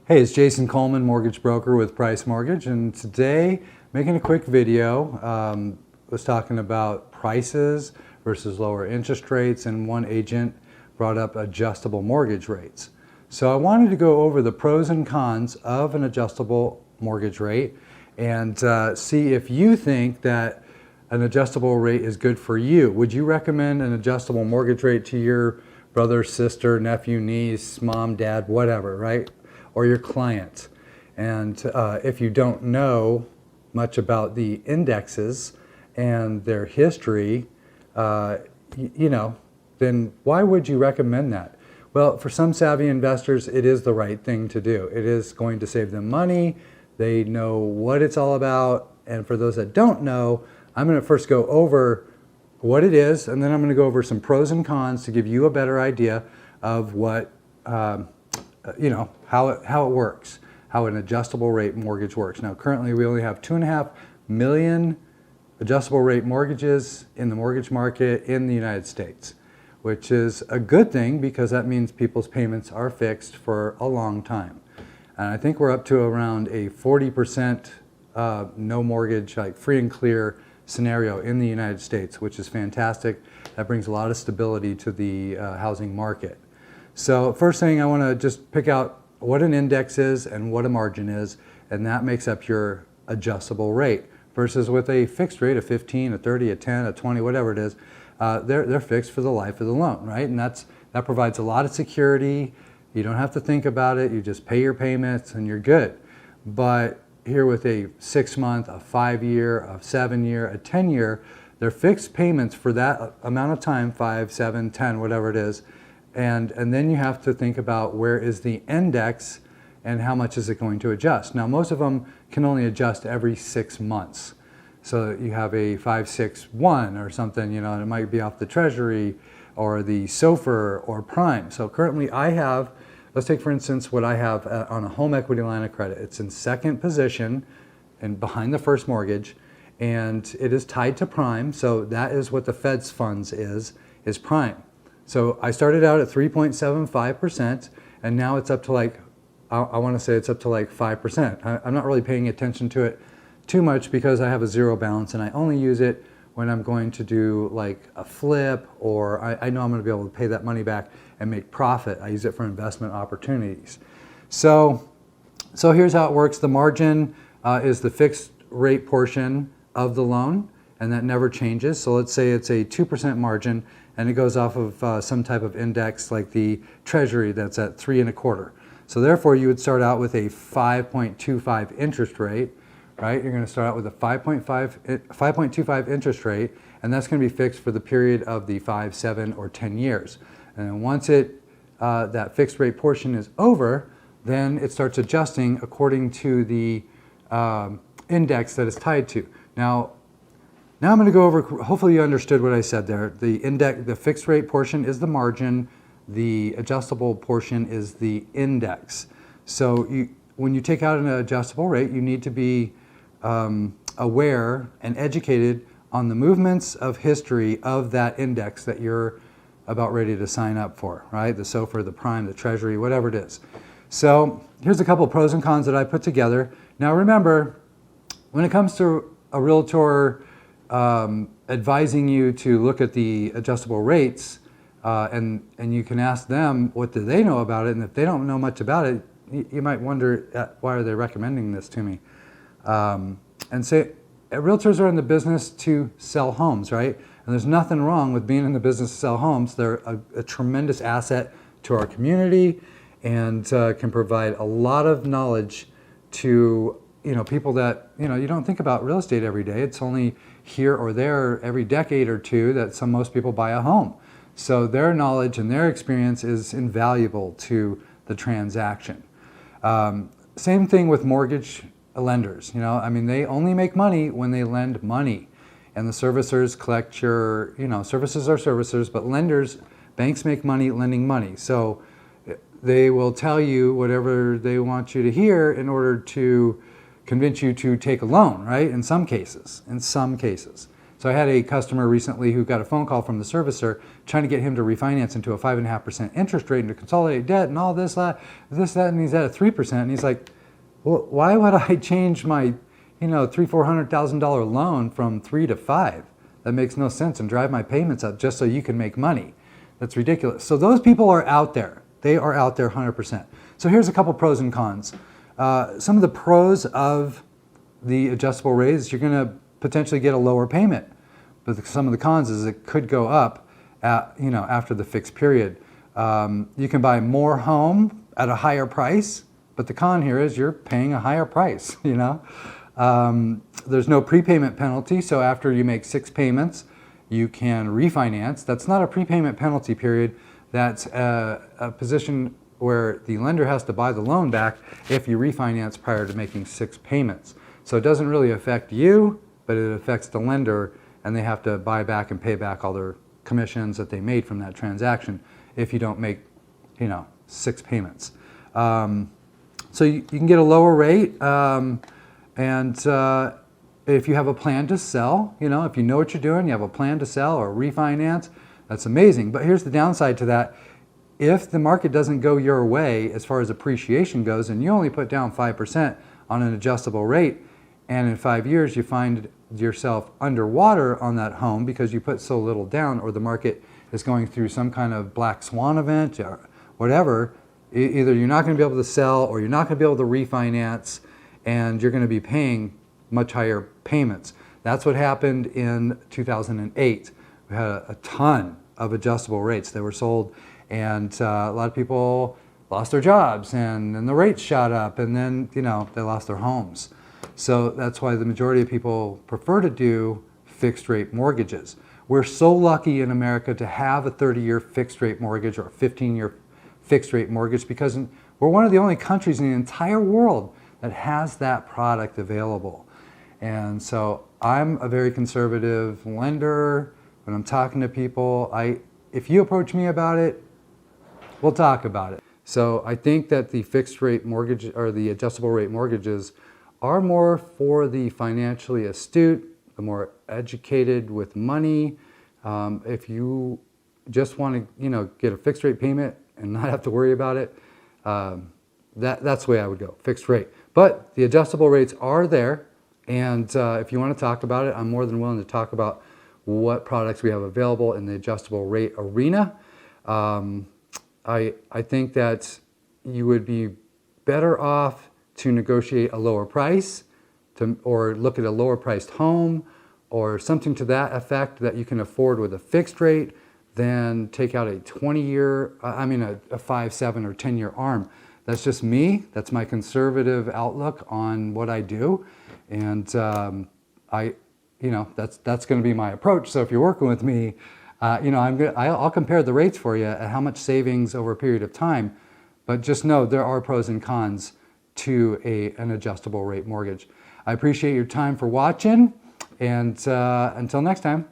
Hey, it's Jason Coleman, mortgage broker with Price Mortgage, and today making a quick video. Was talking about prices versus lower interest rates, and one agent brought up adjustable mortgage rates. So I wanted to go over the pros and cons of an adjustable mortgage rate and see if you think that an adjustable rate is good for you. Would you recommend an adjustable mortgage rate to your brother, sister, nephew, niece, mom, dad, whatever, right? Or your client? And if you don't know much about the indexes and their history, then why would you recommend that? Well, for some savvy investors, it is the right thing to do. It is going to save them money. They know what it's all about. And for those that don't know, I'm going to first go over what it is, and then I'm going to go over some pros and cons to give you a better idea of what how it works, how an adjustable rate mortgage works. Now, currently we only have 2.5 million adjustable rate mortgages in the mortgage market in the United States, which is a good thing because that means people's payments are fixed for a long time. And I think we're up to around a 40% no mortgage, like free and clear scenario in the United States, which is fantastic. That brings a lot of stability to the housing market. So first thing, I want to just pick out what an index is and what a margin is, and that makes up your adjustable rate. Versus with a fixed rate of 15, a 30, a 10, a 20, whatever it is, they're fixed for the life of the loan, right? And that provides a lot of security. You don't have to think about it. You just pay your payments and you're good. But here with a 6-month, a 5-year, a 7-year, a 10-year, they're fixed payments for that amount of time, 5, 7, 10, whatever it is. And then you have to think about where is the index and how much is it going to adjust. Now, most of them can only adjust every 6 months. So you have a 561 or something, and it might be off the Treasury or the SOFR or Prime. So currently I have, let's take for instance what I have on a home equity line of credit. It's in second position and behind the first mortgage, and it is tied to Prime. So that is what the Fed's funds is Prime. So I started out at 3.75%, and now it's up to I want to say it's up to 5%. I'm not really paying attention to it too much because I have a zero balance, and I only use it when I'm going to do like a flip, or I know I'm going to be able to pay that money back and make profit. I use it for investment opportunities. So here's how it works. The margin is the fixed rate portion of the loan, and that never changes. So let's say it's a 2% margin, and it goes off of some type of index like the Treasury that's at 3.25. So therefore, you would start out with a 5.25 interest rate, right? You're going to start out with a 5.25 interest rate, and that's going to be fixed for the period of the 5, 7, or 10 years. And then once that fixed rate portion is over, then it starts adjusting according to the index that it's tied to. Now I'm going to go over, hopefully you understood what I said there. The fixed rate portion is the margin. The adjustable portion is the index. So when you take out an adjustable rate, you need to be aware and educated on the movements of history of that index that you're about ready to sign up for, right? The SOFR, the Prime, the Treasury, whatever it is. So here's a couple of pros and cons that I put together. Now remember, when it comes to a realtor advising you to look at the adjustable rates, and you can ask them what do they know about it, and if they don't know much about it, you might wonder why are they recommending this to me, and say realtors are in the business to sell homes, right? And there's nothing wrong with being in the business to sell homes. They're a tremendous asset to our community, and can provide a lot of knowledge to people that you don't think about real estate every day. It's only here or there every decade or two that most people buy a home. So their knowledge and their experience is invaluable to the transaction. Same thing with mortgage lenders. They only make money when they lend money, and the servicers collect your, services are servicers, but lenders, banks make money lending money. So they will tell you whatever they want you to hear in order to convince you to take a loan, right? In some cases. So I had a customer recently who got a phone call from the servicer trying to get him to refinance into a 5.5% interest rate and to consolidate debt and all this, that, and he's at a 3%. And he's like, well, why would I change my, $300,000-$400,000 loan from 3 to 5? That makes no sense, and drive my payments up just so you can make money. That's ridiculous. So those people are out there. They are out there 100%. So here's a couple pros and cons. Some of the pros of the adjustable rate is you're going to potentially get a lower payment. But some of the cons is it could go up after the fixed period. You can buy more home at a higher price, but the con here is you're paying a higher price. There's no prepayment penalty, so after you make 6 payments, you can refinance. That's not a prepayment penalty period. That's a position where the lender has to buy the loan back if you refinance prior to making 6 payments. So it doesn't really affect you, but it affects the lender, and they have to buy back and pay back all their commissions that they made from that transaction if you don't make, 6 payments. So you can get a lower rate, and if you have a plan to sell, if you know what you're doing, you have a plan to sell or refinance, that's amazing. But here's the downside to that. If the market doesn't go your way as far as appreciation goes, and you only put down 5% on an adjustable rate, and in 5 years you find yourself underwater on that home because you put so little down, or the market is going through some kind of black swan event or whatever, either you're not going to be able to sell or you're not going to be able to refinance, and you're going to be paying much higher payments. That's what happened in 2008. We had a ton of adjustable rates. They were sold, and a lot of people lost their jobs, and then the rates shot up, and then they lost their homes. So that's why the majority of people prefer to do fixed rate mortgages. We're so lucky in America to have a 30-year fixed rate mortgage or a 15-year fixed rate mortgage, because we're one of the only countries in the entire world that has that product available. And so I'm a very conservative lender. When I'm talking to people, if you approach me about it, we'll talk about it. So I think that the fixed rate mortgage or the adjustable rate mortgages are more for the financially astute, the more educated with money. If you just want to, get a fixed rate payment and not have to worry about it, that's the way I would go, fixed rate. But the adjustable rates are there, and if you want to talk about it, I'm more than willing to talk about what products we have available in the adjustable rate arena. I think that you would be better off to negotiate a lower price, or look at a lower priced home, or something to that effect that you can afford with a fixed rate, than take out a 20-year, a 5, 7, or 10-year ARM. That's just me. That's my conservative outlook on what I do, and that's going to be my approach. So if you're working with me, I'll compare the rates for you at how much savings over a period of time, but just know there are pros and cons to an adjustable rate mortgage. I appreciate your time for watching, and until next time.